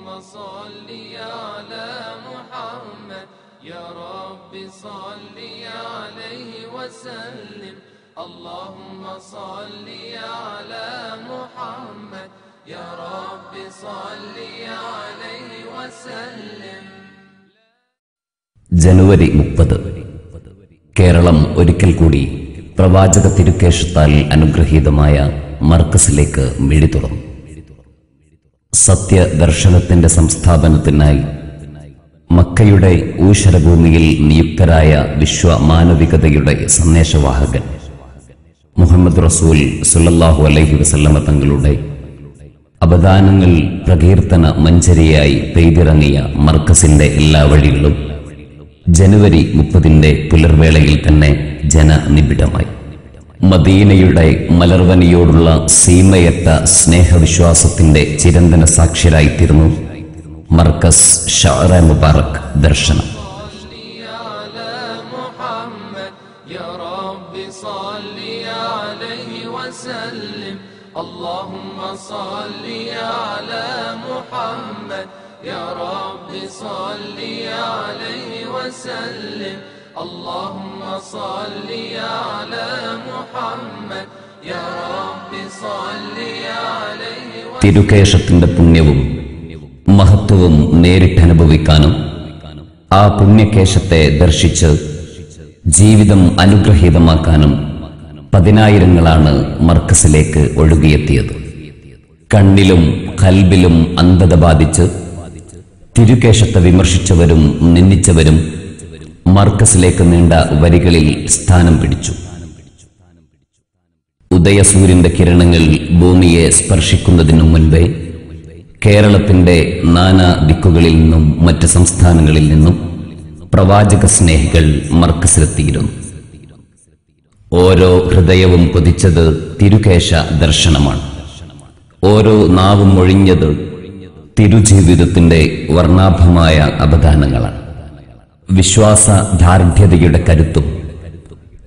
صل على محمد يا رب صل عليه وسلم اللهم صل على محمد يا رب صل عليه وسلم. ജനുവരി 30 കേരളം ഒരിക്കൽ കൂടി പ്രവാചക തിരുക്കേശത്താൽ അനുഗ്രഹീതമായ മർക്കസിലേക്ക് മിഴി തുറന്നു. സത്യദർശനത്തിന്റെ സംസ്ഥാപനത്തിനായി മക്കയുടെ ഊഷരഭൂമിയിൽ നിയുക്തരായ വിശ്വമാനവികതയുടെ സന്ദേശവാഹകൻ മുഹമ്മദ് റസൂൽ സ്വല്ലല്ലാഹു അലൈഹി വസല്ലമ തങ്ങളുടെ അബദാനങ്ങൾ പ്രകീർത്തന മഞ്ചരിയായി പെയ്തിറങ്ങിയ മർക്കസിന്റെ എല്ലാ വഴികളും ജനുവരി 30 പുലർവേളയിൽ തന്നെ ജനനിബിഡമായി. മദീനയുടെ മലർവനിയോടുള്ള സീമയറ്റ സ്നേഹവിശ്വാസത്തിന്റെ ചിരന്തന സാക്ഷ്യരായിത്തീർന്നു മർക്കസ് ഷഅറ മുബാറക് ദർശനം. اللهم صل على محمد يا رب صل عليه وسلم اللهم صل على محمد يا رب صل عليه وسلم. തിരുകേശത്തിന്റെ പുണ്യവും മഹത്വവും നേരിട്ടനുഭവിക്കാനും ആ പുണ്യകേശത്തെ ദർശിച്ച് ജീവിതം അനുഗ്രഹീതമാക്കാനും പതിനായിരങ്ങളാണ് മർക്കസിലേക്ക് ഒഴുകിയെത്തിയത്. കണ്ണിലും ഖൽബിലും അന്ധത ബാധിച്ച് തിരുകേശത്തെ വിമർശിച്ചവരും നിന്ദിച്ചവരും മർക്കസിലേക്ക് നീണ്ട വരികളിൽ സ്ഥാനം പിടിച്ചു. ഉദയസൂര്യന്റെ കിരണങ്ങൾ ഭൂമിയെ സ്പർശിക്കുന്നതിനു മുൻപേ കേരളത്തിന്റെ നാനാ ദിക്കുകളിൽ നിന്നും മറ്റ് സംസ്ഥാനങ്ങളിൽ നിന്നും പ്രവാചക സ്നേഹികൾ മർക്കസിലെത്തിയിരുന്നു. ഓരോ ഹൃദയവും കൊതിച്ചത് തിരുകേശ ദർശനമാണ്. ഓരോ നാവും ഒഴിഞ്ഞത് തിരുജീവിതത്തിന്റെ വർണ്ണാഭമായ അബദാനങ്ങളാണ്. വിശ്വാസദാർഢ്യതയുടെ കരുത്തും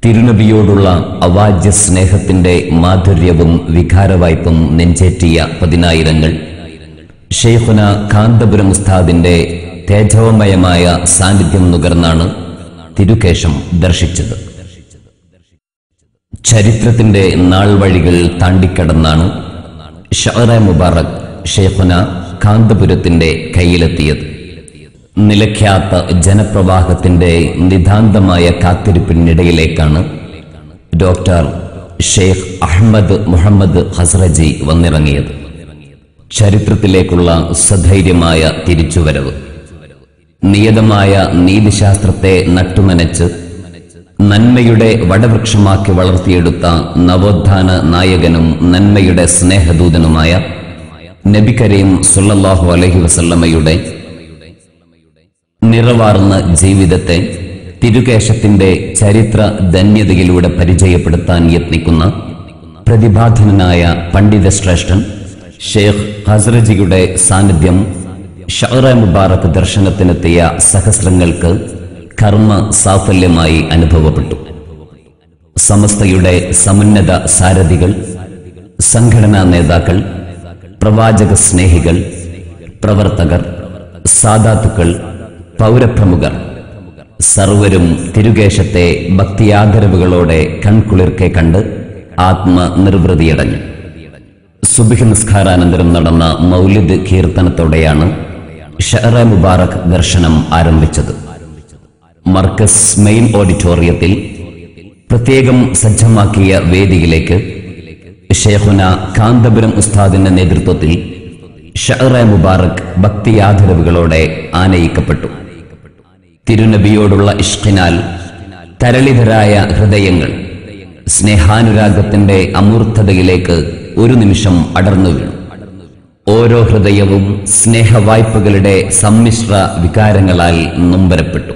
തിരുനബിയോടുള്ള അവാജ്യ സ്നേഹത്തിന്റെ മാധുര്യവും വികാരവായ്പും നെഞ്ചേറ്റിയ പതിനായിരങ്ങൾ ശൈഖുന കാന്തപുരം ഉസ്താദിന്റെ തേജോമയമായ സാന്നിധ്യം നുകർന്നാണ് തിരുകേശം ദർശിച്ചത്. ചരിത്രത്തിന്റെ നാൾവഴികൾ താണ്ടിക്കടന്നാണ് ഷഅറ മുബാറക് ശൈഖുന കാന്തപുരത്തിന്റെ കയ്യിലെത്തിയത്. നിലയ്ക്കാത്ത ജനപ്രവാഹത്തിന്റെ നിതാന്തമായ കാത്തിരിപ്പിനിടയിലേക്കാണ് ഡോക്ടർ ഷെയ്ഖ് അഹ്മദ് മുഹമ്മദ് ഹസ്രജി വന്നിറങ്ങിയത്. ചരിത്രത്തിലേക്കുള്ള സധൈര്യമായ തിരിച്ചുവരവ്, നിയതമായ നീതിശാസ്ത്രത്തെ നട്ടുനനച്ച് നന്മയുടെ വടവൃക്ഷമാക്കി വളർത്തിയെടുത്ത നവോത്ഥാന നായകനും നന്മയുടെ സ്നേഹദൂതനുമായ നബി കരീം സ്വല്ലല്ലാഹു അലൈഹി വസല്ലമയുടെ നിറവാർന്ന ജീവിതത്തെ തിരുകേശത്തിന്റെ ചരിത്ര ധന്യതയിലൂടെ പരിചയപ്പെടുത്താൻ യത്നിക്കുന്ന പ്രതിഭാധനനായ പണ്ഡിതശ്രേഷ്ഠൻ ഷെയ്ഖ് ഹസ്രജിയുടെ സാന്നിധ്യം ഷഅറ മുബാറക് ദർശനത്തിനെത്തിയ സഹസ്രങ്ങൾക്ക് കർമ്മ സാഫല്യമായി അനുഭവപ്പെട്ടു. സമസ്തയുടെ സമുന്നത സാരഥികൾ, സംഘടനാ നേതാക്കൾ, പ്രവാചക സ്നേഹികൾ, പ്രവർത്തകർ, സാദാത്തുക്കൾ, പൗരപ്രമുഖർ സർവരും തിരുകേശത്തെ ഭക്തിയാദരവുകളോടെ കൺകുളിർക്കെ കണ്ട് ആത്മനിർവൃതിയടഞ്ഞു. സുബ്ഹ് നിസ്കാരാനന്തരം നടന്ന മൗലിദ് കീർത്തനത്തോടെയാണ് ഷഅറ മുബാറക് ദർശനം ആരംഭിച്ചത്. മർക്കസ് മെയിൻ ഓഡിറ്റോറിയത്തിൽ പ്രത്യേകം സജ്ജമാക്കിയ വേദിയിലേക്ക് ശൈഖുന കാന്തപുരം ഉസ്താദിന്റെ നേതൃത്വത്തിൽ ഷഅറ മുബാറക് ഭക്തിയാദരവുകളോടെ ആനയിക്കപ്പെട്ടു. തിരുനബിയോടുള്ള ഇഷ്കിനാൽ തരളിതരായ ഹൃദയങ്ങൾ സ്നേഹാനുരാഗത്തിന്റെ അമൂർത്തതയിലേക്ക് ഒരു നിമിഷം അടർന്നു വീണു. ഓരോ ഹൃദയവും സ്നേഹവായ്പകളുടെ സമ്മിശ്ര വികാരങ്ങളാൽ നൊമ്പരപ്പെട്ടു.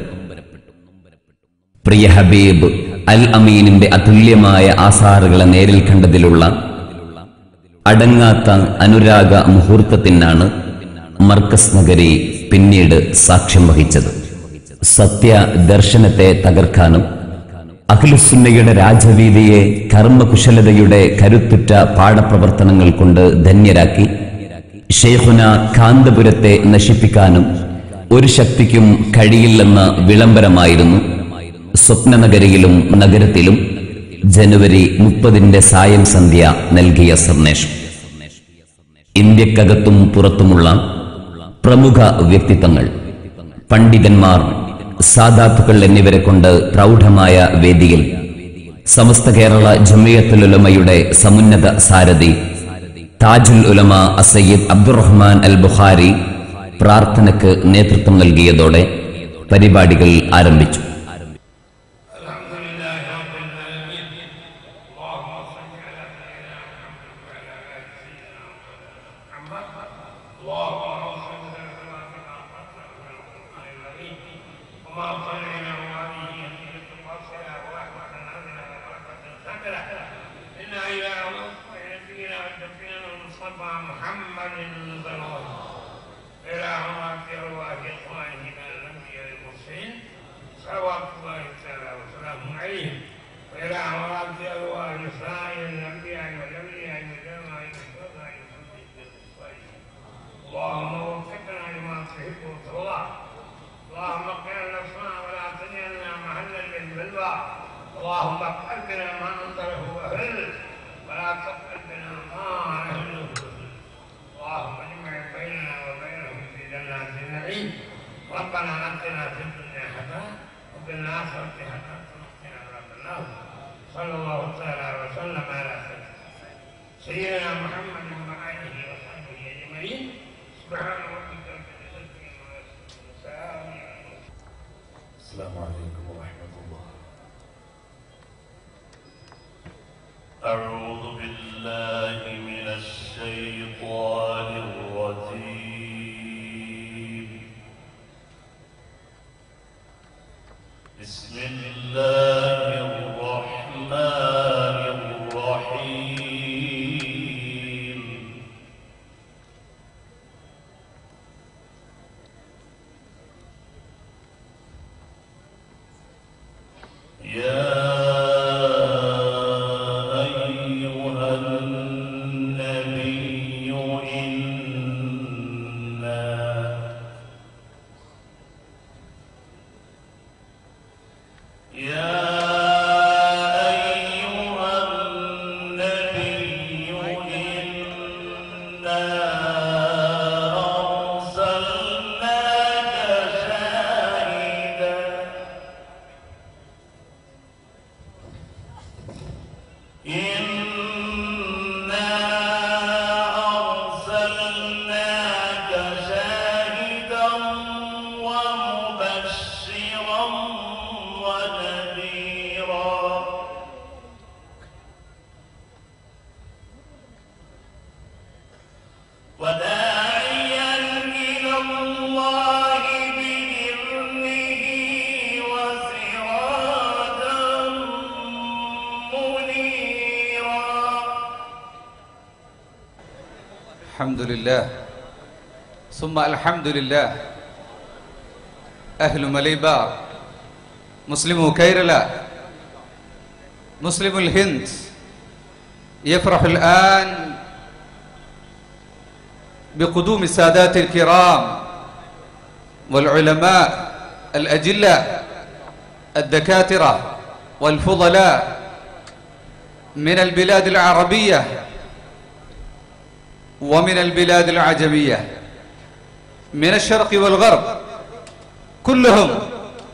പ്രിയ ഹബീബ് അൽ അമീനിന്റെ അതുല്യമായ ആസാറുകളെ നേരിൽ കണ്ടതിലുള്ള അടങ്ങാത്ത അനുരാഗ മുഹൂർത്തത്തിനാണ് മർക്കസ് നഗരി പിന്നീട് സാക്ഷ്യം വഹിച്ചത്. സത്യ ദർശനത്തെ തകർക്കാനും അഖിലുസുന്നയുടെ രാജവീതിയെ കർമ്മകുശലതയുടെ കരുത്തുറ്റ പാഠപ്രവർത്തനങ്ങൾ കൊണ്ട് ധന്യരാക്കി ഷെയ്ഖുന കാന്തപുരത്തെ നശിപ്പിക്കാനും ഒരു ശക്തിക്കും കഴിയില്ലെന്ന വിളംബരമായിരുന്നു സ്വപ്നനഗരിയിലും നഗരത്തിലും ജനുവരി 30 സായം സന്ധ്യ നൽകിയ സന്ദേശം. ഇന്ത്യക്കകത്തും പുറത്തുമുള്ള പ്രമുഖ വ്യക്തിത്വങ്ങൾ, പണ്ഡിതന്മാർ, സാദാത്തുക്കൾ എന്നിവരെ കൊണ്ട് പ്രൗഢമായ വേദിയിൽ സമസ്ത കേരള ജമിയത്തുൽ ഉലമയുടെ സമുന്നത സാരഥി താജുൽ ഉലമ സയ്യിദ് അബ്ദുറഹ്മാൻ അൽ ബുഖാരി പ്രാർത്ഥനയ്ക്ക് നേതൃത്വം നൽകിയതോടെ പരിപാടികൾ ആരംഭിച്ചു. اللهم اقبل بنا ما انزله اهل ولا تقبل بنا ما اهله. اللهم اجمع بيننا وبينهم في جنات النعيم. ربنا اتنا في الدنيا حسنه وفي الاخره حسنه وقنا عذاب النار. صلى الله تعالى وسلم على سيدنا محمد وآله وصحبه اجمعين. سبحان ربك رب العزه عما يصفون وسلام على المرسلين. السلام عليكم ورحمة الله. أعوذ بالله من الشيطان الرجيم. بسم الله الرحمن الرحيم. يا الحمد لله ثم الحمد لله. أهل مليبار، مسلم كيرلا، مسلم الهند يفرح الآن بقدوم السادات الكرام والعلماء الأجلاء الدكاترة والفضلاء من البلاد العربية ومن البلاد العجمية، من الشرق والغرب، كلهم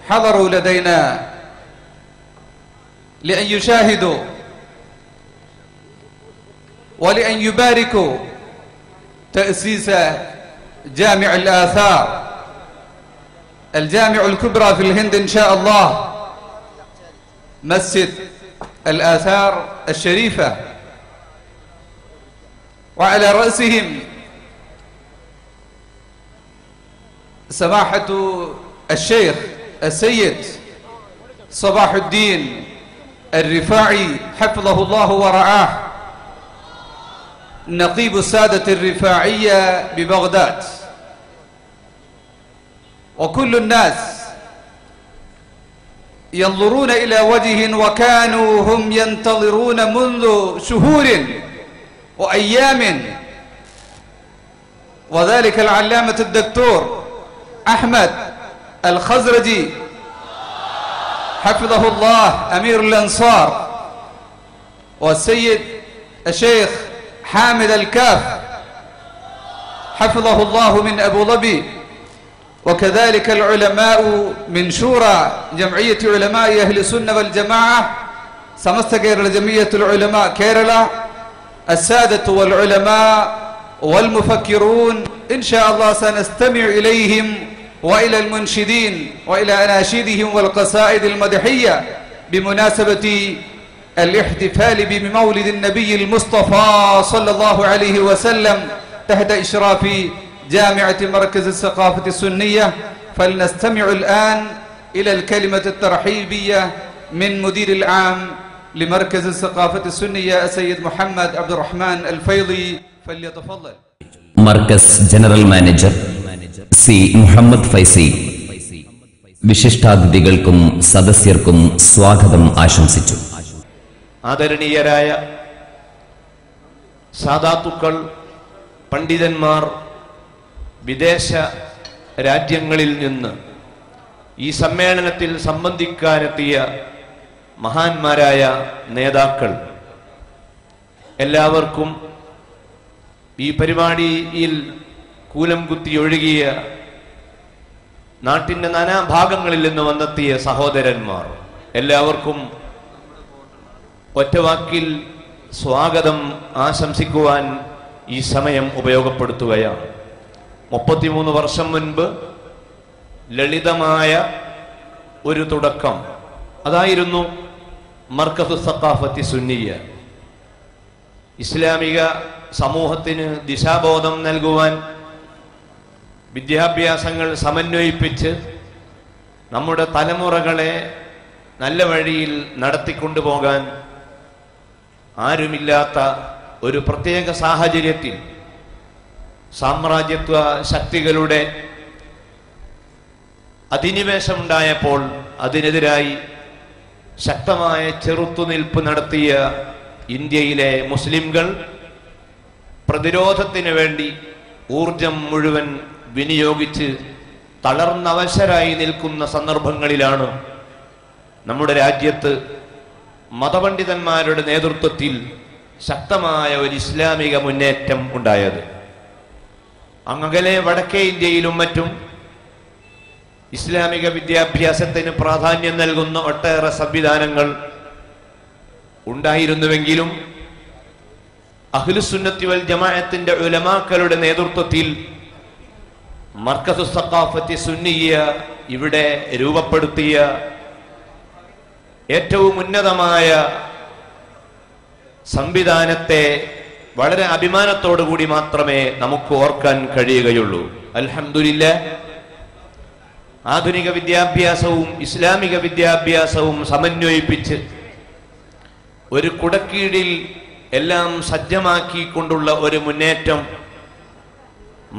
حضروا لدينا لأن يشاهدوا ولأن يباركوا تأسيس جامع الآثار، الجامع الكبرى في الهند إن شاء الله، مسجد الآثار الشريفة، وعلى رأسهم سماحة الشيخ السيد صباح الدين الرفاعي حفظه الله ورعاه، نقيب السادة الرفاعية ببغداد، وكل الناس ينظرون إلى وجه وكانوا هم ينتظرون منذ شهور وأيام وذلك العلامة الدكتور أحمد الخزرجي حفظه الله أمير الأنصار، والسيد الشيخ حامد الكاف حفظه الله من أبو ظبي، وكذلك العلماء من شورى جمعية علماء أهل السنة والجماعة സമസ്ത കേരള ജമിയത്തുൽ ഉലമ Kerala, السادة والعلماء والمفكرون إن شاء الله سنستمع إليهم وإلى المنشدين وإلى أناشيدهم والقصائد المدحية بمناسبة الاحتفال بمولد النبي المصطفى صلى الله عليه وسلم تحت إشراف جامعة مركز الثقافة السنية. فلنستمع الآن إلى الكلمة الترحيبية من مدير العام لمركز الثقافة السنية السيد محمد عبد الرحمن الفيضي، فليتفضل. Markaz general manager C Muhammad Faizi വിശിഷ്ടാതിഥികൾക്കും സദസ്യർക്കും സ്വാഗതം ആശംസിച്ചു. ആദരണീയരായ സാദാത്തുക്കൾ, പണ്ഡിതന്മാർ, വിദേശ രാജ്യങ്ങളിൽ നിന്ന് ഈ സമ്മേളനത്തിൽ സംബന്ധിക്കാനെത്തിയ മഹാന്മാരായ നേതാക്കൾ, എല്ലാവർക്കും ഈ പരിപാടിയിൽ കൂലം കുത്തി ഒഴുകിയ നാട്ടിൻ്റെ നാനാഭാഗങ്ങളിൽ നിന്ന് വന്നെത്തിയ സഹോദരന്മാർ, എല്ലാവർക്കും ഒറ്റവാക്കിൽ സ്വാഗതം ആശംസിക്കുവാൻ ഈ സമയം ഉപയോഗപ്പെടുത്തുകയാണ്. 33 വർഷം മുൻപ് ലളിതമായ ഒരു തുടക്കം, അതായിരുന്നു മർക്കസു സഖാഫത്തി സുന്നിയ. ഇസ്ലാമിക സമൂഹത്തിന് ദിശാബോധം നൽകുവാൻ, വിദ്യാഭ്യാസങ്ങൾ സമന്വയിപ്പിച്ച് നമ്മുടെ തലമുറകളെ നല്ല വഴിയിൽ നടത്തിക്കൊണ്ടുപോകാൻ ആരുമില്ലാത്ത ഒരു പ്രത്യേക സാഹചര്യത്തിൽ സാമ്രാജ്യത്വ ശക്തികളുടെ അധിനിവേശമുണ്ടായപ്പോൾ അതിനെതിരായി ശക്തമായ ചെറുത്തുനിൽപ്പ് നടത്തിയ ഇന്ത്യയിലെ മുസ്ലിംകൾ പ്രതിരോധത്തിന് വേണ്ടി ഊർജം മുഴുവൻ വിനിയോഗിച്ച് തളർന്നവശരായി നിൽക്കുന്ന സന്ദർഭങ്ങളിലാണ് നമ്മുടെ രാജ്യത്ത് മതപണ്ഡിതന്മാരുടെ നേതൃത്വത്തിൽ ശക്തമായ ഒരു ഇസ്ലാമിക മുന്നേറ്റം ഉണ്ടായത്. അങ്ങകലെ വടക്കേ ഇന്ത്യയിലും മറ്റും ഇസ്ലാമിക വിദ്യാഭ്യാസത്തിന് പ്രാധാന്യം നൽകുന്ന ഒട്ടേറെ സംവിധാനങ്ങൾ ഉണ്ടായിരുന്നുവെങ്കിലും അഹ്ലുസുന്നത്തി വൽ ജമാഅത്തിന്റെ ഉലമാക്കളുടെ നേതൃത്വത്തിൽ മർക്കസു സഖാഫത്തി സുന്നിയ ഇവിടെ രൂപപ്പെടുത്തിയ ഏറ്റവും ഉന്നതമായ സംവിധാനത്തെ വളരെ അഭിമാനത്തോടു കൂടി മാത്രമേ നമുക്ക് ഓർക്കാൻ കഴിയുകയുള്ളൂ. അൽഹംദുലില്ലാഹ്, ആധുനിക വിദ്യാഭ്യാസവും ഇസ്ലാമിക വിദ്യാഭ്യാസവും സമന്വയിപ്പിച്ച് ഒരു കുടക്കീഴിൽ എല്ലാം സജ്ജമാക്കിക്കൊണ്ടുള്ള ഒരു മുന്നേറ്റം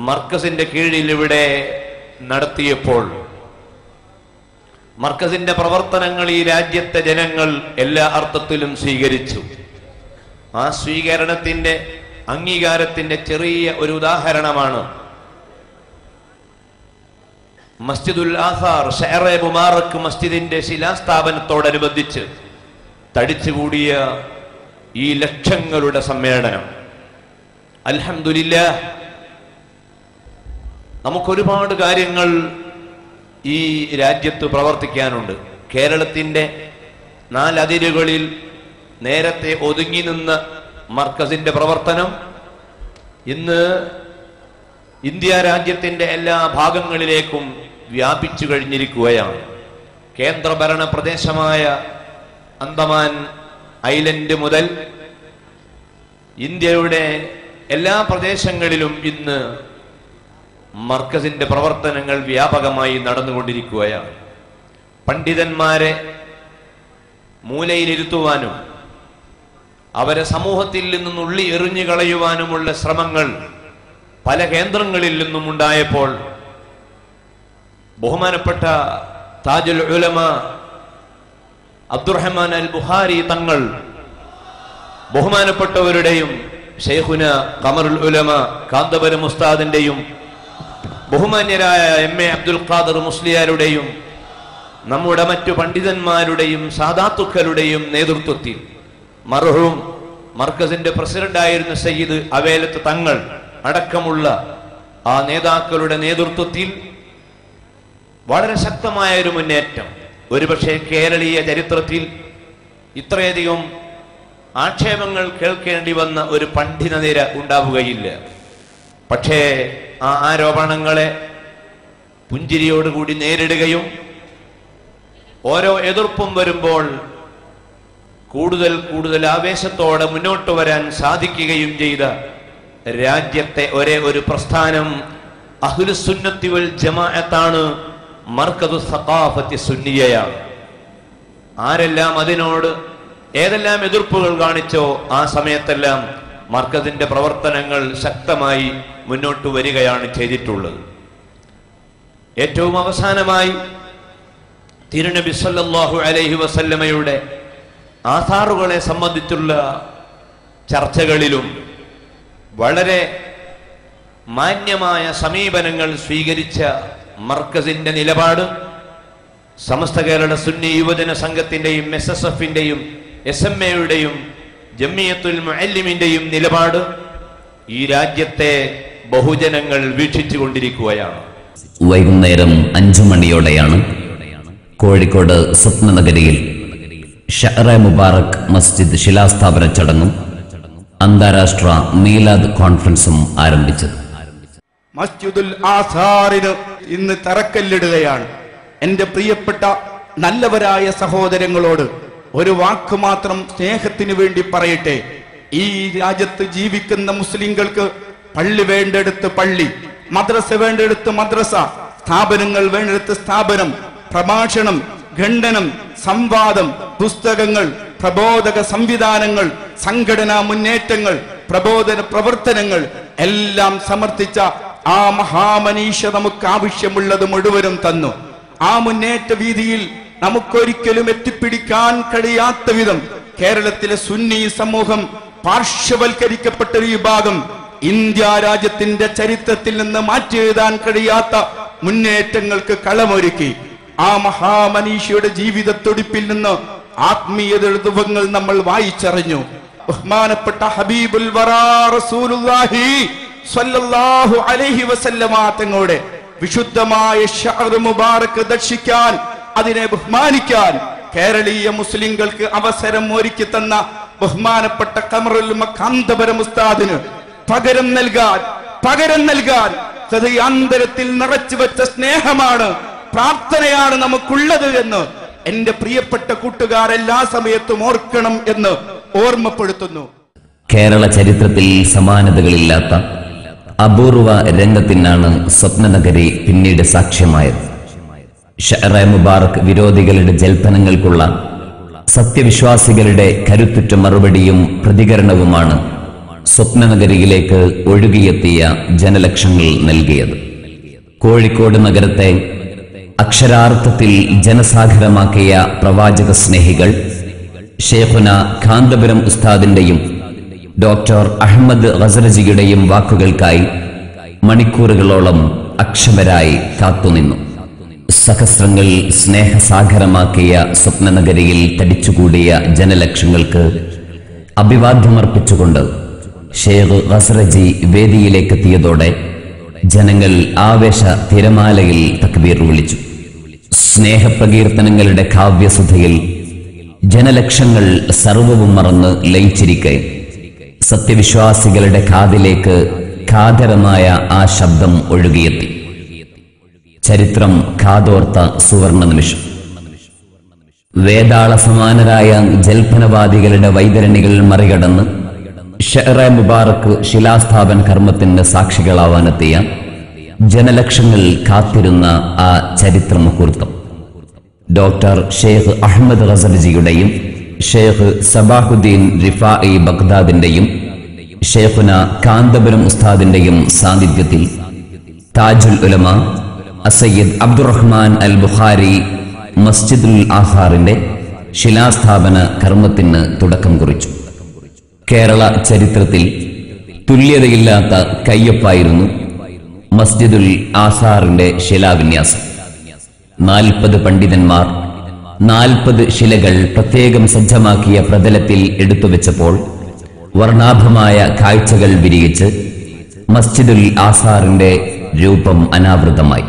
മർക്കസിന്റെ കീഴിൽ ഇവിടെ നടത്തിയപ്പോൾ മർക്കസിന്റെ പ്രവർത്തനങ്ങൾ ഈ രാജ്യത്തെ ജനങ്ങൾ എല്ലാ അർത്ഥത്തിലും സ്വീകരിച്ചു. ആ സ്വീകരണത്തിന്റെ അംഗീകാരത്തിന്റെ ചെറിയ ഒരു ഉദാഹരണമാണ് മസ്ജിദുൽ ആസാർ ഷെയറെ മുബാറക് മസ്ജിദിന്റെ ശിലാസ്ഥാപനത്തോടനുബന്ധിച്ച് തടിച്ചുകൂടിയ ഈ ലക്ഷങ്ങളുടെ സമ്മേളനം. അൽഹംദുലില്ലാഹ്, നമുക്കൊരുപാട് കാര്യങ്ങൾ ഈ രാജ്യത്ത് പ്രവർത്തിക്കാനുണ്ട്. കേരളത്തിന്റെ 4 അതിരുകളിൽ നേരത്തെ ഒതുങ്ങി നിന്ന മർക്കസിന്റെ പ്രവർത്തനം ഇന്ന് ഇന്ത്യ രാജ്യത്തിന്റെ എല്ലാ ഭാഗങ്ങളിലേക്കും വ്യാപിച്ചു കഴിഞ്ഞിരിക്കുകയാണ്. കേന്ദ്രഭരണ പ്രദേശമായ അന്തമാൻ ഐലൻഡ് മുതൽ ഇന്ത്യയുടെ എല്ലാ പ്രദേശങ്ങളിലും ഇന്ന് മർക്കസിന്റെ പ്രവർത്തനങ്ങൾ വ്യാപകമായി നടന്നുകൊണ്ടിരിക്കുകയാണ്. പണ്ഡിതന്മാരെ മൂലയിലിരുത്തുവാനും അവരെ സമൂഹത്തിൽ നിന്നും നുള്ളി എറിഞ്ഞു കളയുവാനുമുള്ള ശ്രമങ്ങൾ പല കേന്ദ്രങ്ങളിൽ നിന്നും ഉണ്ടായപ്പോൾ ബഹുമാനപ്പെട്ട താജുൽ ഉലമ അബ്ദുറഹ്മാൻ അൽ ബുഖാരി തങ്ങൾ ബഹുമാനപ്പെട്ടവരുടെയും ഷെയ്ഖുന ഖമറുൽ ഉലമ കാന്തപുരം ഉസ്താദിന്റെയും ബഹുമാന്യരായ എം.എ. അബ്ദുൽ ഖാദർ മുസ്ലിയാരുടെയും നമ്മുടെ മറ്റു പണ്ഡിതന്മാരുടെയും സാദാത്തുക്കളുടെയും നേതൃത്വത്തിൽ മർഹൂം മർക്കസിന്റെ പ്രസിഡന്റായിരുന്ന സയ്യിദ് അവേലത്ത് തങ്ങൾ അടക്കമുള്ള ആ നേതാക്കളുടെ നേതൃത്വത്തിൽ വളരെ ശക്തമായ ഒരു മുന്നേറ്റം, ഒരുപക്ഷെ കേരളീയ ചരിത്രത്തിൽ ഇത്രയധികം ആക്ഷേപങ്ങൾ കേൾക്കേണ്ടി വന്ന ഒരു പണ്ഡിത നിര ഉണ്ടാവുകയില്ല. പക്ഷേ ആ ആരോപണങ്ങളെ പുഞ്ചിരിയോടുകൂടി നേരിടുകയും ഓരോ എതിർപ്പും വരുമ്പോൾ കൂടുതൽ കൂടുതൽ ആവേശത്തോടെ മുന്നോട്ട് വരാൻ സാധിക്കുകയും ചെയ്ത രാജ്യത്തെ ഒരേ ഒരു പ്രസ്ഥാനം അഹ്ലുസുന്നത്തി വൽ ജമാഅത്താണ്, മർക്കദു സഖാഫത്തി സുന്നിയയാണ്. ആരെല്ലാം അതിനോട് ഏതെല്ലാം എതിർപ്പുകൾ കാണിച്ചോ ആ സമയത്തെല്ലാം മർക്കസിന്റെ പ്രവർത്തനങ്ങൾ ശക്തമായി മുന്നോട്ട് വരികയാണ് ചെയ്തിട്ടുള്ളത്. ഏറ്റവും അവസാനമായി തിരുനബി സല്ലല്ലാഹു അലൈഹി വസല്ലമയുടെ ആധാറുകളെ സംബന്ധിച്ചുള്ള ചർച്ചകളിലും വളരെ മാന്യമായ സമീപനങ്ങൾ സ്വീകരിച്ച മർക്കസിന്റെ നിലപാട് സമസ്ത കേരള സുന്നി യുവജന സംഘത്തിന്റെയും SSF-ന്റെയും SMA-യുടെയും ജമിയത്തുൽ മുഅല്ലിമീന്റെയും നിലപാട് ഈ രാജ്യത്തെ ബഹുജനങ്ങൾ വീക്ഷിച്ചു കൊണ്ടിരിക്കുകയാണ്. വൈകുന്നേരം 5 മണിയോടെയാണ് കോഴിക്കോട് സ്വപ്നനഗരിയിൽ ഷഅറ മുബാറക് മസ്ജിദ് ശിലാസ്ഥാപന ചടങ്ങും അന്താരാഷ്ട്ര മീലാദ് കോൺഫറൻസും ആരംഭിച്ചത്. മസ്ജിദുൽ ആസാറിന് ഇന്ന് തറക്കല്ലിടുകയാണ്. എന്റെ പ്രിയപ്പെട്ട നല്ലവരായ സഹോദരങ്ങളോട് ഒരു വാക്ക് മാത്രം സ്നേഹത്തിന് വേണ്ടി പറയട്ടെ. ഈ രാജ്യത്ത് ജീവിക്കുന്ന മുസ്ലിങ്ങൾക്ക് പള്ളി വേണ്ടെടുത്ത് പള്ളി, മദ്രസ വേണ്ടെടുത്ത് മദ്രസ, സ്ഥാപനങ്ങൾ വേണ്ടെടുത്ത് സ്ഥാപനം, പ്രഭാഷണം, ഖണ്ഡനം, സംവാദം, പുസ്തകങ്ങൾ, പ്രബോധക സംവിധാനങ്ങൾ, സംഘടനാ മുന്നേറ്റങ്ങൾ, പ്രബോധന പ്രവർത്തനങ്ങൾ എല്ലാം സമർത്ഥിച്ച ആ മഹാമനീഷ നമുക്ക് ആവശ്യമുള്ളത് മുഴുവനും തന്നു. ആ മുന്നേറ്റ വീതിയിൽ നമുക്കൊരിക്കലും എത്തിപ്പിടിക്കാൻ കഴിയാത്ത വിധം കേരളത്തിലെ സുന്നി സമൂഹം പാർശ്വവൽക്കരിക്കപ്പെട്ട ഒരു വിഭാഗം ഇന്ത്യ രാജ്യത്തിന്റെ ചരിത്രത്തിൽ നിന്ന് മാറ്റി എഴുതാൻ കഴിയാത്ത മുന്നേറ്റങ്ങൾക്ക് കളമൊരുക്കി. ആ മഹാമനീഷിയുടെ ജീവിത തുടിപ്പിൽ നിന്ന് ആത്മീയ ദുഃഖങ്ങൾ നമ്മൾ വായിച്ചറിഞ്ഞു. ബഹുമാനപ്പെട്ട ഹബീബുൽ വറാ റസൂലുള്ളാഹി സ്വല്ലല്ലാഹു അലൈഹി വസല്ലമ തങ്ങളുടെ വിശുദ്ധമായ ഷഅർ മുബാറക് ദർശിക്കാൻ, അതിനെ ബഹുമാനിക്കാൻ കേരളീയ മുസ്ലിങ്ങൾക്ക് അവസരം ഒരുക്കി തന്ന ബഹുമാനപ്പെട്ട ഖമറുൽ കാന്തപുരം ഉസ്താദിന് പകരം നൽകാൻ ഹൃദയാന്തരത്തിൽ നിറച്ചു വെച്ച സ്നേഹമാണ്, പ്രാർത്ഥനയാണ് നമുക്കുള്ളത് എന്ന് എന്റെ പ്രിയപ്പെട്ട കൂട്ടുകാർ എല്ലാ സമയത്തും ഓർക്കണം എന്ന് ഓർമ്മപ്പെടുത്തുന്നു. കേരള ചരിത്രത്തിൽ സമാനതകളില്ലാത്ത അപൂർവ രംഗത്തിനാണ് സ്വപ്നനഗരി പിന്നീട് സാക്ഷ്യമായത്. ഷഅറ മുബാറക് വിരോധികളുടെ ജൽപ്പനങ്ങൾക്കുള്ള സത്യവിശ്വാസികളുടെ കരുത്തുറ്റ മറുപടിയും പ്രതികരണവുമാണ് സ്വപ്നനഗരിയിലേക്ക് ഒഴുകിയെത്തിയ ജനലക്ഷങ്ങൾ നൽകിയത്. കോഴിക്കോട് നഗരത്തെ അക്ഷരാർത്ഥത്തിൽ ജനസാഗരമാക്കിയ പ്രവാചക സ്നേഹികൾ ഷേഖുന കാന്തപുരം ഉസ്താദിന്റെയും ഡോക്ടർ അഹമ്മദ് ഗസറജിയുടെയും വാക്കുകൾക്കായി മണിക്കൂറുകളോളം അക്ഷമരായി കാത്തുനിന്നു. സഹസ്രങ്ങൾ സ്നേഹസാഗരമാക്കിയ സ്വപ്നനഗരിയിൽ തടിച്ചുകൂടിയ ജനലക്ഷങ്ങൾക്ക് അഭിവാദ്യമർപ്പിച്ചുകൊണ്ട് ഷേഖ് ഗസറജി വേദിയിലേക്കെത്തിയതോടെ ജനങ്ങൾ ആവേശ തിരമാലയിൽ തക്ബീർ വിളിച്ചു. സ്നേഹപ്രകീർത്തനങ്ങളുടെ കാവ്യസുധയിൽ ജനലക്ഷങ്ങൾ സർവവും മറന്ന് ലയിച്ചിരിക്കെ സത്യവിശ്വാസികളുടെ കാതിലേക്ക് കാതരമായ ആ ശബ്ദം ഒഴുകിയെത്തി. ചരിത്രം കാതോർത്ത സുവർണ നിമിഷം. വേതാള സമാനരായ ജൽപ്പനവാദികളുടെ വൈതരണികൾ മറികടന്ന് ഷഅറ മുബാറക് ശിലാസ്ഥാപന കർമ്മത്തിന് സാക്ഷികളാവാനെത്തിയ ജനലക്ഷങ്ങൾ കാത്തിരുന്ന ആ ചരിത്ര മുഹൂർത്തം ഡോക്ടർ ഷെയ്ഖ് അഹമ്മദ് ഗസറജിയുടെയും ഷെയ്ഖ് സബാഹുദ്ദീൻ റിഫാഇ ബഗ്ദാദിന്റെയും ഷെയ്ഖുന കാന്തപുരം ഉസ്താദിന്റെയും സാന്നിധ്യത്തിൽ താജുൽ ഉലമ അസയ്യിദ് അബ്ദുറഹ്മാൻ അൽ ബുഖാരി മസ്ജിദുൽ ആഹാറിന്റെ ശിലാസ്ഥാപന കർമ്മത്തിന് തുടക്കം കുറിച്ചു. കേരള ചരിത്രത്തിൽ തുല്യതയില്ലാത്ത കയ്യൊപ്പായിരുന്നു മസ്ജിദുൽ ആസാറിന്റെ ശിലാവിന്യാസം. 40 പണ്ഡിതന്മാർ 40 ശിലകൾ പ്രത്യേകം സജ്ജമാക്കിയ പ്രതലത്തിൽ എടുത്തുവെച്ചപ്പോൾ വർണ്ണാഭമായ കാഴ്ചകൾ വിരിയിച്ച് മസ്ജിദുൽ ആസാറിന്റെ രൂപം അനാവൃതമായി.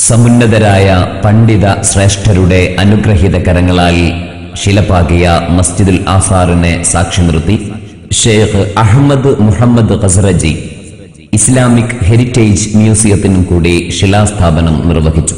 സമുന്നതരായ പണ്ഡിത ശ്രേഷ്ഠരുടെ അനുഗ്രഹീത കരങ്ങളാൽ ശിലപാകിയ മസ്ജിദുൽ ആസാറിനെ സാക്ഷി നിർത്തി Sheikh Ahmed Muhammad Khazraji Islamic heritage മ്യൂസിയത്തിനും കൂടി ശിലാസ്ഥാപനം നിർവഹിച്ചു.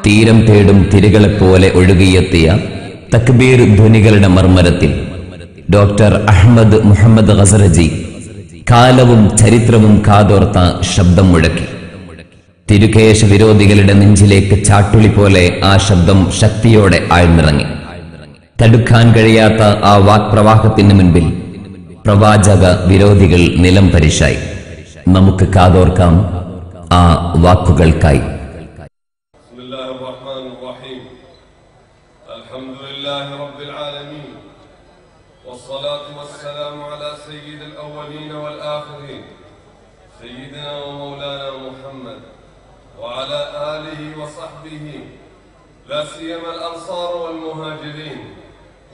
തീരം തേടും തിരകളെപ്പോലെ ഒഴുകിയെത്തിയ തക്ബീർ ധ്വനികളുടെ മർമ്മരത്തിൽ ഡോക്ടർ അഹമ്മദ് മുഹമ്മദ് ഖസ്റജി കാലവും ചരിത്രവും കാതോർത്ത ശബ്ദം മുഴക്കി. തിരുകേശ വിരോധികളുടെ നെഞ്ചിലേക്ക് ചാട്ടുളി പോലെ ആ ശബ്ദം ശക്തിയോടെ ആഴ്ന്നിറങ്ങി. തടുക്കാൻ കഴിയാത്ത ആ വാക്പ്രവാഹത്തിന് മുൻപിൽ പ്രവാചക വിരോധികൾ നിലം പരിശായി. നമുക്ക് കാതോർക്കാം ആ വാക്കുകൾക്കായി. والصلاة والسلام على سيد الأولين والآخرين سيدنا ومولانا محمد وعلى آله وصحبه لا سيما الأنصار والمهاجرين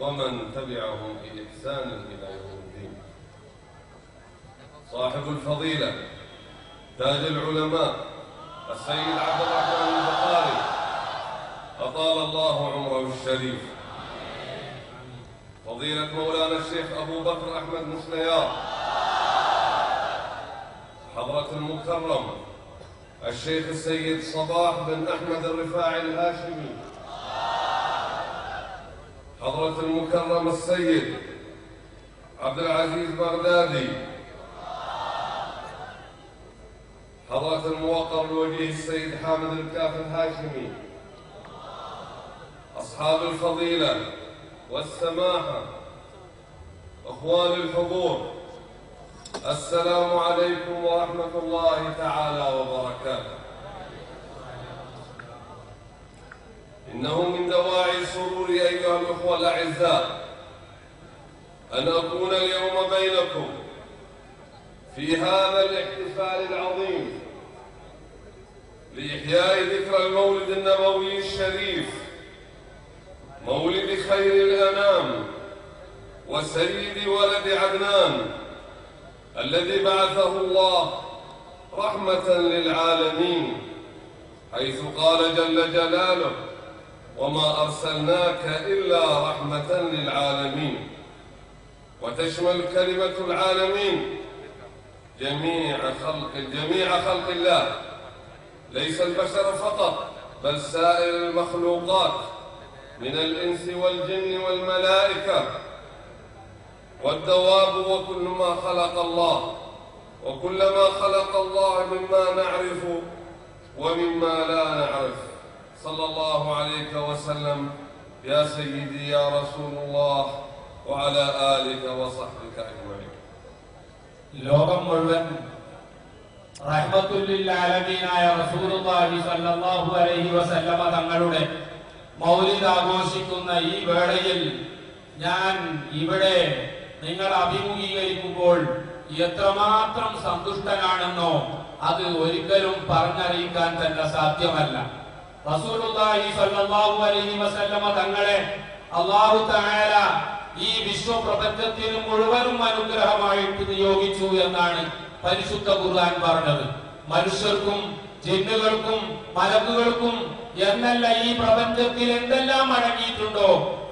ومن تبعهم بإحسان إلى يوم الدين. صاحب الفضيلة تاج العلماء السيد عبد الرحمن البخاري أطال الله عمره الشريف، فضيلة مولانا الشيخ أبو بكر أحمد مسليار، حضرة المكرم الشيخ السيد صباح بن أحمد الرفاعي الهاشمي، حضرة المكرم السيد عبد العزيز بغدادي، حضرة الموقر الوجيه السيد حامد الكاف الهاشمي، أصحاب الفضيلة والسماحة، أخوان الحضور، السلام عليكم ورحمة الله تعالى وبركاته. إنه من دواعي السرور أيها الأخوة الأعزاء أن أكون اليوم بينكم في هذا الاحتفال العظيم لإحياء ذكرى المولد النبوي الشريف، مولد خير الأنام وسيد ولد عدنان الذي بعثه الله رحمة للعالمين، حيث قال جل جلاله: وما أرسلناك إلا رحمة للعالمين. وتشمل كلمة العالمين جميع خلق الله، ليس البشر فقط بل سائر المخلوقات من الإنس والجن والملائكة والدواب وكل ما خلق الله، وكل ما خلق الله مما نعرف ومما لا نعرف. صلى الله عليك وسلم يا سيدي يا رسول الله وعلى آلك وصحبك أجمعين. ലോകം മുഴുവൻ റഹ്മത്തുൽ ലിൽ ആലമീനായ റസൂലുള്ളാഹി സ്വല്ലല്ലാഹു അലൈഹി വസല്ലമ തങ്ങളുടെ മൗലിദ് ആഘോഷിക്കുന്ന ഈ വേളയിൽ ഞാൻ ഇവിടെ നിങ്ങൾ അഭിമുഖീകരിക്കുമ്പോൾ എത്രമാത്രം സന്തുഷ്ടനാണെന്നോ അത് ഒരിക്കലും പറഞ്ഞറിയിക്കാൻ തന്നെ സാധ്യമല്ല. റസൂലുള്ളാഹി സ്വല്ലല്ലാഹു അലൈഹി വസല്ലമ തങ്ങളെ അല്ലാഹു തആല ഈ വിശ്വപ്രപഞ്ചത്തിന് മുഴുവനും അനുഗ്രഹമായിട്ട് നിയോഗിച്ചു എന്നാണ് പരിശുദ്ധ ഖുർആൻ പറഞ്ഞത്. മനുഷ്യർക്കും ജിന്നുകൾക്കും മലക്കുകൾക്കും എന്നല്ല ഈ പ്രപഞ്ചത്തിൽ എന്തെല്ലാം അടങ്ങിയിട്ടുണ്ടോ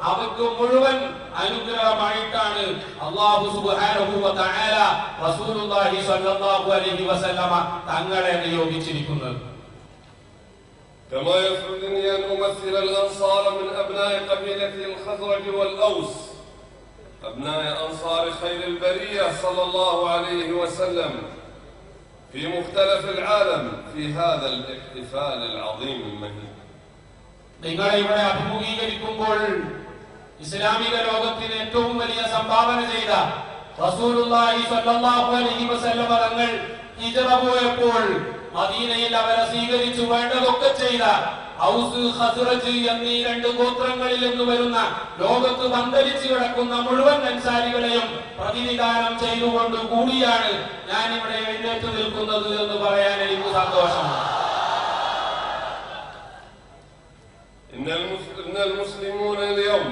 അവർക്ക് മുഴുവൻ അനുഗ്രഹമായിട്ടാണ് അല്ലാഹു സുബ്ഹാനഹു വ തആല റസൂലുള്ളാഹി സ്വല്ലല്ലാഹു അലൈഹി വസല്ലമ തങ്ങളെ നിയോഗിച്ചിരിക്കുന്നത്. كما يسعدني أن أمثل الأنصار من أبناء قبيلة الخزرج والأوس، أبناء أنصار خير البرية صلى الله عليه وسلم في مختلف العالم في هذا الاحتفال العظيم المهيب. നിങ്ങളെ ഇവിടെ അഭിമുഖീകരിക്കുമ്പോൾ ഇസ്ലാമിക ലോകത്തിന് ഏറ്റവും വലിയ സംഭാവന ചെയ്ത റസൂലുള്ളാഹി സ്വല്ലല്ലാഹു അലൈഹി വസല്ലമ തങ്ങൾ ഹിജ്റ പോയപ്പോൾ മദീനയിൽ അവരെ സ്വീകരിച്ചു വേണ്ടതൊക്കെ ചെയ്ത ഔസ് ഖസ്റജ് എന്നീ രണ്ട് ഗോത്രങ്ങളിൽ നിന്ന് വരുന്ന ലോകത്ത് പന്തലിച്ചു കിടക്കുന്ന മുഴുവൻ അൻസാരികളെയും പ്രതിനിധാനം ചെയ്തുകൊണ്ട് കൂടിയാണ് ഞാൻ ഇവിടെ എഴുന്നേറ്റ് നിൽക്കുന്നത് എന്ന് പറയാൻ എനിക്ക് സന്തോഷമാണ്. إن المسلمون اليوم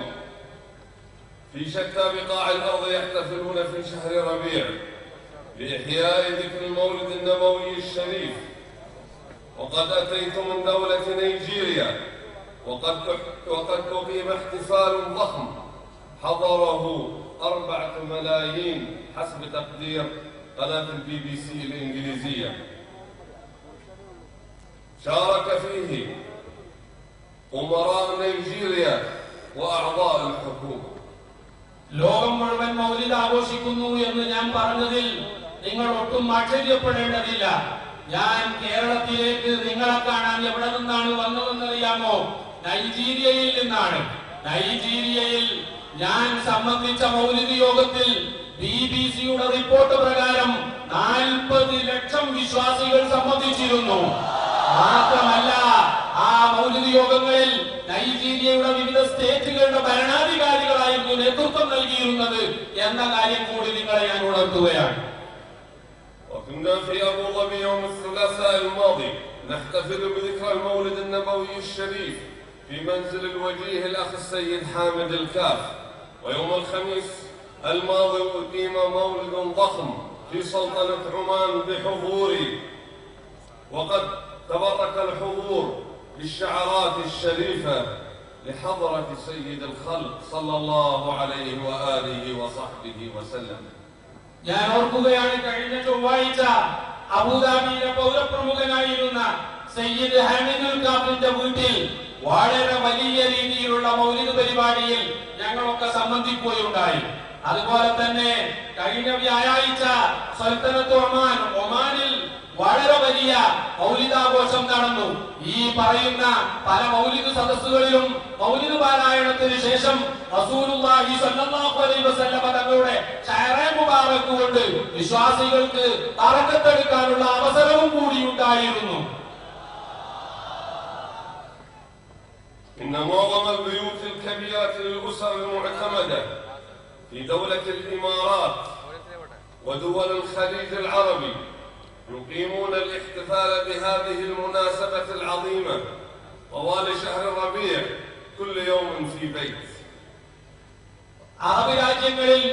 في شتى بقاع الأرض يحتفلون في شهر ربيع بإحياء ذكر المولد النبوي الشريف. وقد أتيت من دولة نيجيريا وقد أقيم احتفال ضخم حضره 4 ملايين حسب تقدير قناة الBBC الإنجليزية. شارك فيه أمراء نيجيريا وأعضاء الحكومة. ലോകം മുഴുവൻ മൗലിദ് ആഘോഷിക്കുന്നു എന്ന് ഞാൻ പറഞ്ഞതിൽ നിങ്ങൾ ഒട്ടും ആശ്ചര്യപ്പെടേണ്ടതില്ല. ഞാൻ കേരളത്തിലേക്ക് നിങ്ങളെ കാണാൻ എവിടെ നിന്നാണ് വന്നതെന്നറിയാമോ? നൈജീരിയയിൽ നിന്നാണ്. നൈജീരിയയിൽ ഞാൻ സംബന്ധിച്ച മൗലിദ് യോഗത്തിൽ BBC-യുടെ റിപ്പോർട്ട് പ്രകാരം 40 ലക്ഷം വിശ്വാസികൾ സംബന്ധിച്ചിരുന്നു. മാത്രമല്ല ആ മൗലിദ് യോഗങ്ങളിൽ നൈജീരിയയുടെ വിവിധ സ്റ്റേറ്റുകളുടെ ഭരണാധികാരികളായിരുന്നു നേതൃത്വം നൽകിയിരുന്നത് എന്ന കാര്യം കൂടി നിങ്ങളെ ഞാൻ ഉണർത്തുകയാണ്. وكنا في أبو ظبي يوم الثلاثاء الماضي نحتفل بذكرى المولد النبوي الشريف في منزل الوجيه الأخ السيد حامد الكاف. ويوم الخميس الماضي أقيم مولد ضخم في سلطنة عمان بحضوري، وقد تبرك الحضور بالشعارات الشريفة لحضرة سيد الخلق صلى الله عليه وآله وصحبه وسلم. ഞാൻ ഓർക്കുകയാണ് കഴിഞ്ഞ ചൊവ്വാഴ്ച അബുദാബിയിലെ പൗരപ്രമുഖനായിരുന്ന സയ്യിദ് ഹാമിദുൽ കാഫിന്റെ വീട്ടിൽ വളരെ വലിയ രീതിയിലുള്ള മൗലിദ് പരിപാടിയിൽ ഞങ്ങളൊക്കെ സംബന്ധിക്കുകയുണ്ടായി. അതുപോലെ തന്നെ കഴിഞ്ഞ വ്യാഴാഴ്ച സൽത്തനത്ത് ഒമാനിൽ വളരെ വലിയ മൗലിദാഘോഷം നടന്നു. ഈ പറയുന്ന പല മൗലിദ് സദസ്സുകളിലും മൗലിദ് പാരായണത്തിന് ശേഷം റസൂലുള്ളാഹി സ്വല്ലല്ലാഹു അലൈഹി വസല്ലമ തങ്ങളുടെ ഷഅറേ മുബാറക് കൊണ്ട് വിശ്വാസികൾക്ക് ബറക്കത്തെടുക്കാനുള്ള അവസരവും കൂടി ഉണ്ടായിരുന്നു. إن معظم البيوت الكبيرة للأسر المعتمدة في دولة الإمارات ودول الخليج العربي يقيمون الاحتفال بهذه المناسبة العظيمة طوال شهر الربيع كل يوم في بيت. അറബ് രാജ്യങ്ങളിൽ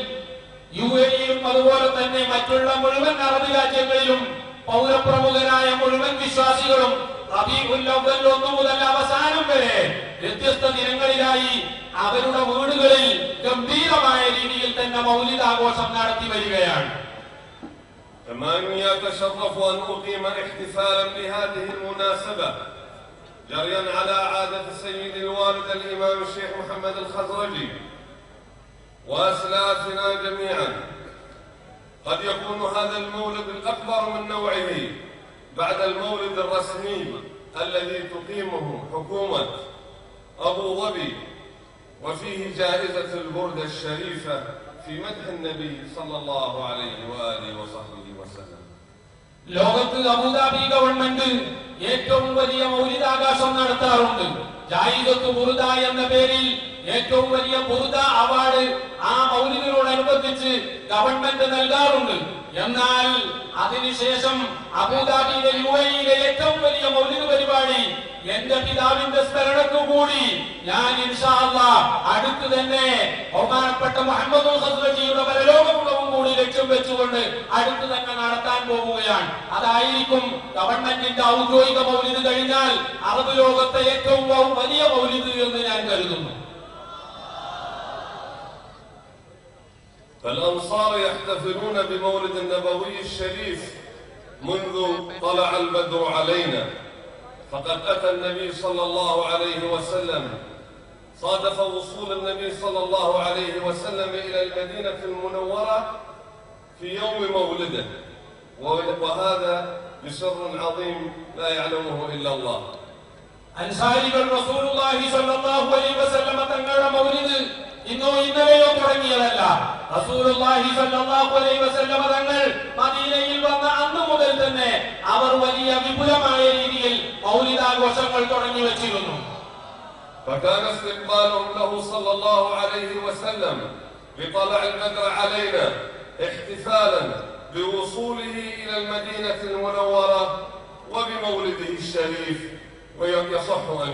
UAE-യിലും അതുപോലെ തന്നെ മറ്റുള്ള മുഴുവൻ അറബ് രാജ്യങ്ങളിലും പൗരപ്രമുഖരായ മുഴുവൻ വിശ്വാസികളും റബീഉൽ അവ്വൽ 1 മുതൽ അവസാനം വരെ വ്യത്യസ്ത ദിനങ്ങളിലായി അവരുടെ വീടുകളിൽ ഗംഭീരമായ രീതിയിൽ തന്നെ മൗലിദ് ആഘോഷം നടത്തി വരികയാണ്. كما أني أتشرف أن أقيم احتفالا بهذه المناسبة جريا على عادة سيد الوالد الإمام الشيخ محمد الخزرجي وأسلافنا جميعا. قد يكون هذا المولد الأكبر من نوعه بعد المولد الرسمي الذي تقيمه حكومة أبو ظبي وفيه جائزة البردة الشريفة في مدح النبي صلى الله عليه وآله وصحبه وسلم. ലോകത്ത് അബുദാബി ഗവൺമെന്റ് ഏറ്റവും വലിയ മൗലിദാഘോഷം നടത്താറുണ്ട്. ജായിദത്ത് ബുർദ എന്ന പേരിൽ ഏറ്റവും വലിയ ബുർദ അവാർഡ് ആ മൗലിദിനോടനുബന്ധിച്ച് ഗവൺമെന്റ് നൽകാറുണ്ട്. എന്നാൽ അതിനുശേഷം അബുദാബിയിലെ UAE-യിലെ ഏറ്റവും വലിയ മൗലിദ് പരിപാടി എന്റെ പിതാവിന്റെ സ്മരണയ്ക്ക് കൂടി ഞാൻ ഇൻഷാ അല്ലാഹ് അടുത്ത് തന്നെ ബഹുമാനപ്പെട്ട മുഹമ്മദ് ഖസ്റജിയുടെ പരലോകവും കൂടി ലക്ഷ്യം വെച്ചുകൊണ്ട് അടുത്ത് തന്നെ നടത്താൻ പോവുകയാണ്. അതായിരിക്കും ഗവൺമെന്റിന്റെ ഔദ്യോഗിക മൗലിദ് കഴിഞ്ഞാൽ അറബ് ലോകത്തെ ഏറ്റവും വലിയ മൗലിദ് എന്ന് ഞാൻ കരുതുന്നു. فالأنصار يحتفلون بمولد النبوي الشريف منذ طلع البدر علينا، فقد أتى النبي صلى الله عليه وسلم، صادف وصول النبي صلى الله عليه وسلم إلى المدينة المنورة في يوم مولده، وهذا بسر عظيم لا يعلمه إلا الله. അൻസാരികൾ റസൂലുള്ളാഹി സ്വല്ലല്ലാഹു അലൈഹി വസല്ലം തങ്ങളുടെ മൗലിദ് ഇന്നോ ഇന്നലെയോ തുടങ്ങിയതല്ല. റസൂലുള്ളാഹി സ്വല്ലല്ലാഹു അലൈഹി വസല്ലം തങ്ങൾ മദീനയിൽ വന്ന അന്ന് മുതൽ തന്നെ അവർ വലിയ വിപുലമായ രീതിയിൽ മൗലിദാഘോഷങ്ങൾ തുടങ്ങി വെച്ചിരുന്നു. فكان استقبالهم له صلى الله عليه وسلم بطلع البدر علينا احتفالا بوصوله إلى المدينة المنورة وبمولده الشريف، ويصح أن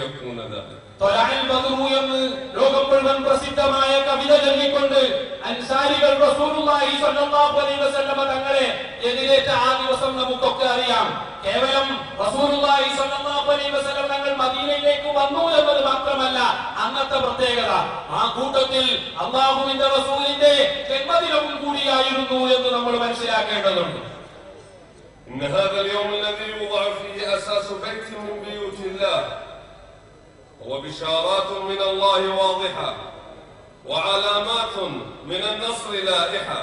يكون ذلك. തൊലഅൽ ബദ്റു എന്ന് ലോകം മുഴുവൻ പ്രസിദ്ധമായ കവിത ചൊല്ലിക്കൊണ്ട് അൻസാരികൾ റസൂലുള്ളാഹി സ്വല്ലല്ലാഹു അലൈഹി വസല്ലം തങ്ങളെ എതിരേറ്റ ആ ദിവസം നമുക്കൊക്കെ അറിയാം. കേവലം റസൂലുള്ളാഹി സ്വല്ലല്ലാഹു അലൈഹി വസല്ലം തങ്ങൾ മദീനയിലേക്ക് വന്നു എന്നത് മാത്രമല്ല അന്നത്തെ പ്രത്യേകത. ആ കൂട്ടത്തിൽ അല്ലാഹുവിന്റെ റസൂലിന്റെ ജന്മദിനവും കൂടിയായിരുന്നു എന്ന് നമ്മൾ മനസ്സിലാക്കേണ്ടതുണ്ട്. إن هذا اليوم الذي يوضع فيه أساس بيت من بيوت الله وبشارات من الله واضحة وعلامات من النصر لائحة.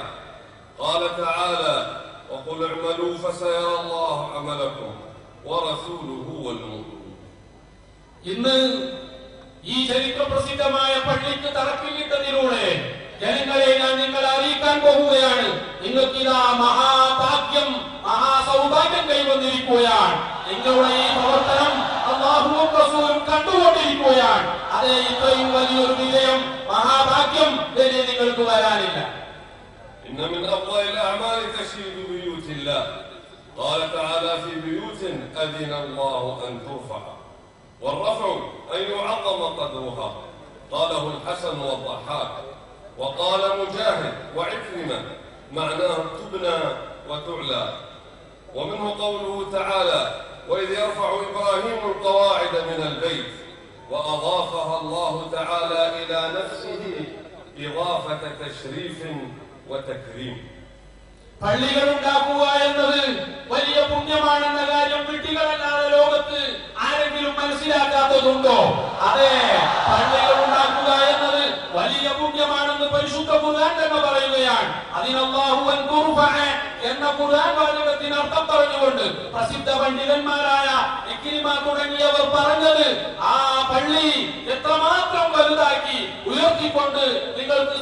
قال تعالى: وقل اعملوا فسيرى الله عملكم ورسوله والمؤمنون. ഇന്ന് ഈ ചരിത്ര പ്രസിദ്ധമായ പള്ളിക്ക് തറക്കല്ലിട്ടതിലൂടെ ജനങ്ങളെ ഞാൻ നിങ്ങളെ അറിയിക്കാൻ പോവുകയാണ്. നിങ്ങൾക്കിതാ മഹാഭാഗ്യം മഹാസൗഭാഗ്യം കൈവന്നിരിക്കുകയാണ്. നിങ്ങളുടെ ഈ പ്രവർത്തനം അല്ലാഹുവും റസൂലും കണ്ടുകൊണ്ടിരിക്കുകയാണ്. അതേ ഇത്രയും വലിയൊരു വിജയം മഹാഭാഗ്യം വരെ നിങ്ങൾക്ക് വരാനില്ല. إن من أفضل الأعمال تشييد بيوت الله. قال تعالى: في بيوت أذن الله أن ترفع والرفع أن يعظم قدرها. قاله الحسن والضحاك، وقال مجاهد وعكرمة معناه تبنى وتعلى. ومنه قوله تعالى: وإذ يرفع إبراهيم القواعد من البيت، وأضافها الله تعالى إلى نفسه إضافة تشريف وتكريم. പള്ളികൾ ഉണ്ടാക്കുക എന്നത് വലിയ പുണ്യമാണെന്ന കാര്യം വിട്ടികളല്ലാതെ ലോകത്ത് ആരെങ്കിലും മനസ്സിലാക്കാത്തതുണ്ടോ? അതെ, പള്ളികൾ ഉണ്ടാക്കുക എന്നത് വലിയ പുണ്യമാണെന്ന് പരിശുദ്ധ ഖുർആൻ തന്നെ പറയുകയാണ്. അതിനല്ലാഹു അൻ തുർഫഅ എന്ന ഖുർആൻ വാചകത്തിന് അർത്ഥം പറഞ്ഞുകൊണ്ട് പ്രസിദ്ധ പണ്ഡിതന്മാരായ ഇക്രിമ തുടങ്ങിയവർ പറഞ്ഞത് ആ പള്ളി എത്രമാത്രം വലുതാക്കി ഉയർത്തിക്കൊണ്ട് നിങ്ങൾക്ക്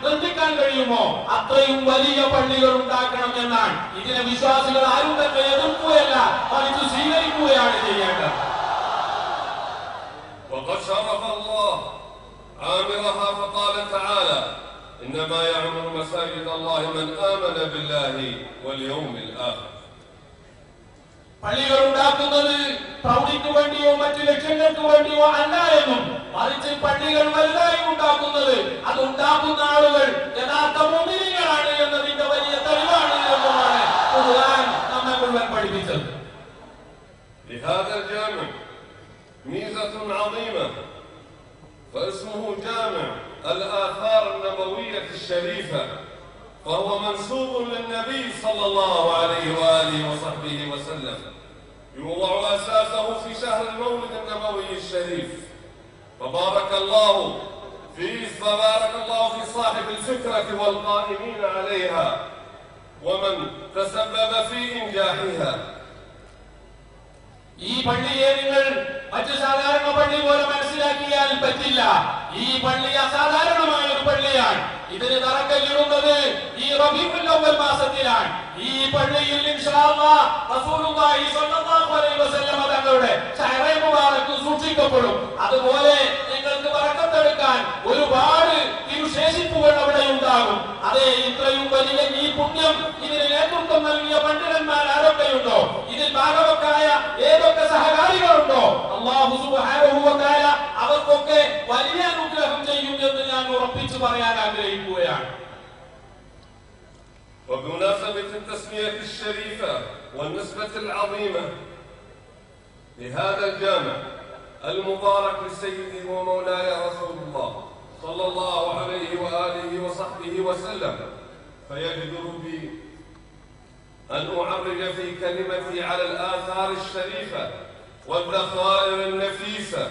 നിർമ്മിക്കാൻ കഴിയുമോ അത്രയും വലിയ പള്ളികൾ ഉണ്ടാക്കണം എന്നാണ്. ഇതിനെ വിശ്വാസികൾ ആരും തന്നെ എതിർക്കുകയല്ല, മറിച്ച് സ്വീകരിക്കുകയാണ് ചെയ്യേണ്ടത്. وقد شرف الله عامرها فقال تعالى: إنما يعمر مساجد الله من آمن بالله واليوم الآخر. പള്ളികൾ ഉണ്ടാക്കുന്നത് പ്രൗഢിക്ക് വേണ്ടിയോ മറ്റു ലക്ഷ്യങ്ങൾക്ക് വേണ്ടിയോ അല്ല എന്നും, മറിച്ച് പള്ളികൾ വലുതായി ഉണ്ടാക്കുന്നത് അത് ഉണ്ടാക്കുന്ന ആളുകൾ യഥാർത്ഥ الآثار النبوية الشريفة، فهو منسوب للنبي صلى الله عليه وآله وصحبه وسلم، يوضع أساسه في شهر المولد النبوي الشريف. فبارك الله في صاحب الفكرة والقائمين عليها ومن تسبب في إنجاحها. ഈ പള്ളിയെ നിങ്ങൾ മറ്റു സാധാരണ പള്ളി പോലെ മനസ്സിലാക്കിയാൽ പറ്റില്ല. ഈ പള്ളി അസാധാരണമായ ഒരു പള്ളിയാണ്. ഇതിന് തറക്കല്ലിടുന്നത് ഈ റബീഉൽ അവ്വൽ മാസത്തിലാണ്. ഈ പള്ളിയിൽ ഇൻഷാ അല്ലാഹ് റസൂലുള്ളാഹി സ്വല്ലല്ലാഹു അലൈഹി വസല്ലം തങ്ങളുടെ ശഅറേ മുബാറക് സൂക്ഷിക്കപ്പെടും. അതുപോലെ നിങ്ങൾക്ക് ബറക്കത്തെടുക്കാൻ ഒരുപാട് തിരുശേഷിപ്പുകൾ അവിടെ ഉണ്ടാകും. അതേ, ഇത്രയും വലിയ ഈ പുണ്യം ഇതിന് നേതൃത്വം നൽകിയ പണ്ഡിതന്മാർ ആരൊക്കെയുണ്ടോ, ഇതിൽ ഭാഗവക്കായ ഏതൊക്കെ സഹകാരികളുണ്ടോ, അല്ലാഹു സുബ്ഹാനഹു വ തആല അവർക്കൊക്കെ വലിയ അനുഗ്രഹം ചെയ്യും എന്ന് ഞാൻ ഉറപ്പിച്ചു പറയാൻ ആഗ്രഹിക്കുകയാണ്. وبمناسبة التسمية الشريفة والنسبة العظيمة لهذا الجامع المبارك لسيدي ومولاي رسول الله صلى الله عليه وآله وصحبه وسلم، فيجدر بي أن أعرج في كلمتي على الآثار الشريفة والذخائر النفيسة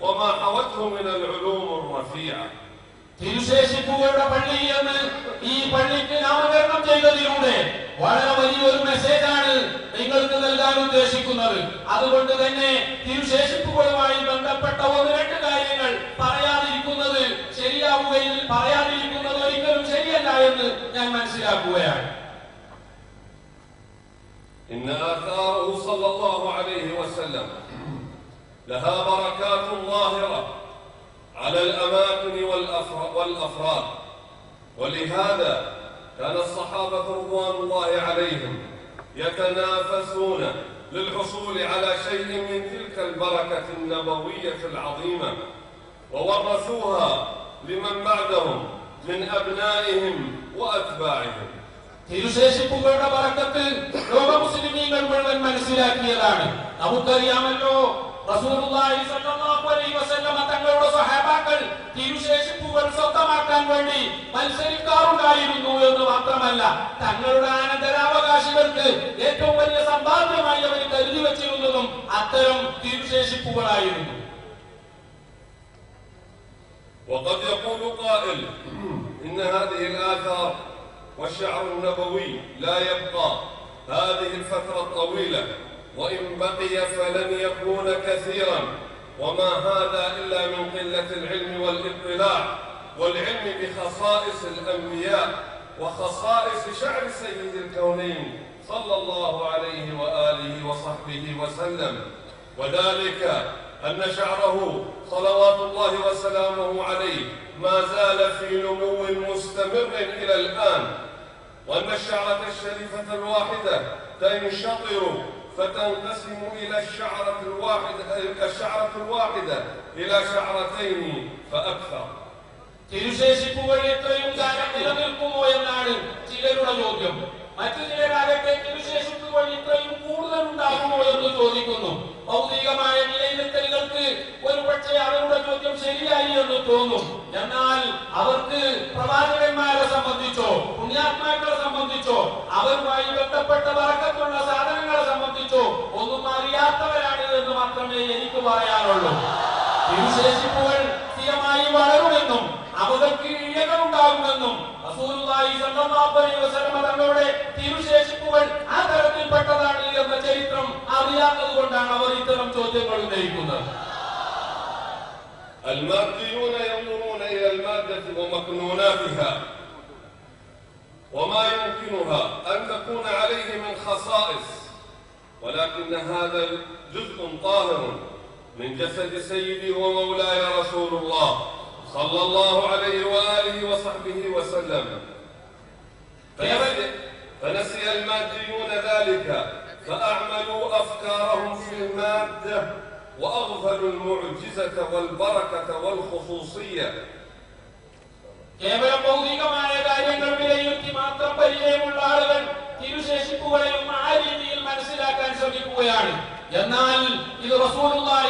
وما حوته من العلوم الرفيعة. തിരുശേഷിപ്പുകളുടെ പള്ളി എന്ന് ഈ പള്ളിക്ക് നാമകരണം ചെയ്തതിലൂടെ വളരെ വലിയൊരു മെസ്സേജാണ് നിങ്ങൾക്ക് നൽകാൻ ഉദ്ദേശിക്കുന്നത്. അതുകൊണ്ട് തന്നെ തിരുശേഷിപ്പുകളുമായി ബന്ധപ്പെട്ട ഒന്ന് രണ്ട് കാര്യങ്ങൾ പറയാതിരിക്കുന്നത് ഒരിക്കലും ശരിയല്ല എന്ന് ഞാൻ മനസ്സിലാക്കുകയാണ്. إن آثاره صلى الله عليه وسلم لها بركات ظاهرة على الأماكن والأفراد، ولهذا كان الصحابة رضوان الله عليهم يتنافسون للحصول على شيء من تلك البركة النبوية العظيمة، وورثوها لمن بعدهم من أبنائهم وأتباعهم. തിരുശേഷിപ്പുകളുടെ ബറക്കത്ത് ലോക മുസ്ലിമീങ്ങൾ മുഴുവൻ മനസ്സിലാക്കിയതാണ്. നമുക്കറിയാമല്ലോ, റസൂലുള്ളാഹി സ്വല്ലല്ലാഹു അലൈഹി വസല്ലം തങ്ങളുടെ സ്വഹാബാക്കൾ തിരുശേഷിപ്പുകൾ സ്വന്തമാക്കാൻ വേണ്ടി മത്സരിക്കാറുണ്ടായിരുന്നു എന്ന് മാത്രമല്ല, തങ്ങളുടെ അനന്തരാവകാശികൾക്ക് ഏറ്റവും വലിയ സമ്പാദ്യമായി അവർ കരുതി വച്ചിരുന്നതും അത്തരം തിരുശേഷിപ്പുകളായിരുന്നു. وقد يقول قائل إن هذه الآثار والشعر النبوي لا يبقى هذه الفترة الطويلة، وإن بقي فلن يكون كثيرا، وما هذا إلا من قلة العلم والاطلاع والعلم بخصائص الأنبياء وخصائص شعر سيد الكونين صلى الله عليه وآله وصحبه وسلم، وذلك أن شعره صلوات الله وسلامه عليه ما زال في نمو مستمر إلى الآن، وأن الشعرة الشريفة الواحدة تنشطر فتنقسم إلى الشعرة الواحدة إلى شعرتين فأكثر. തിരുശേഷിപ്പുകൾ എത്രയും കാലം നിലനിൽക്കുമോ എന്നാണ് ചിലരുടെ ചോദ്യം. മറ്റു ചിലരാകട്ടെ തിരുശേഷിപ്പുകൾ ഇത്രയും കൂടുതൽ ഉണ്ടാകുമോ എന്ന് ചോദിക്കുന്നു. ഭൗതികമായ വിലയിരുത്തലുകൾക്ക് ഒരുപക്ഷെ അവരുടെ ചോദ്യം ശരിയായി എന്ന് തോന്നും. എന്നാൽ അവർക്ക് പ്രവാചകന്മാരെ സംബന്ധിച്ചോ പുണ്യാത്മാക്കളെ സംബന്ധിച്ചോ അവരുമായി ബന്ധപ്പെട്ട ബറക്കത്തുള്ള സാധനങ്ങളെ സംബന്ധിച്ചോ ഒന്നും അറിയാത്തവരാണ് എന്ന് മാത്രമേ എനിക്ക് പറയാനുള്ളൂ. തിരുശേഷിപ്പുകൾ സ്ഥിരമായി വളരുമെന്നും അവർക്ക് ഇഴകളുണ്ടാകുമെന്നും റസൂലുള്ളാഹി സ്വല്ലല്ലാഹു അലൈഹി വസല്ലം തങ്ങളുടെ തിരുശേഷിപ്പുകൾ ആ തരത്തിൽപ്പെട്ടതാണ് എന്ന ചരിത്രം അറിയാത്തത് കൊണ്ടാണ് അവർ ഇത്തരം ചോദ്യങ്ങൾ ഉന്നയിക്കുന്നത്. الماديون ينظرون إلى المادة ومكنوناتها وما يمكنها أن تكون عليه من خصائص، ولكن هذا جزء طاهر من جسد سيدي ومولاي رسول الله صلى الله عليه وآله وصحبه وسلم، فنسي الماديون ذلك فأعملوا أفكارهم في المادة وأغفلوا المعجزة والبركة والخصوصية. കേവലം ഭൗതികമായ കാര്യങ്ങൾ വിലയിരുത്തി മാത്രം പരിചയമുള്ള ആളുകൾ തിരുശേഷിപ്പുകളെയും ആ രീതിയിൽ മനസ്സിലാക്കാൻ ശ്രമിക്കുകയാണ്. എന്നാൽ ഇത് റസൂലുള്ളാഹി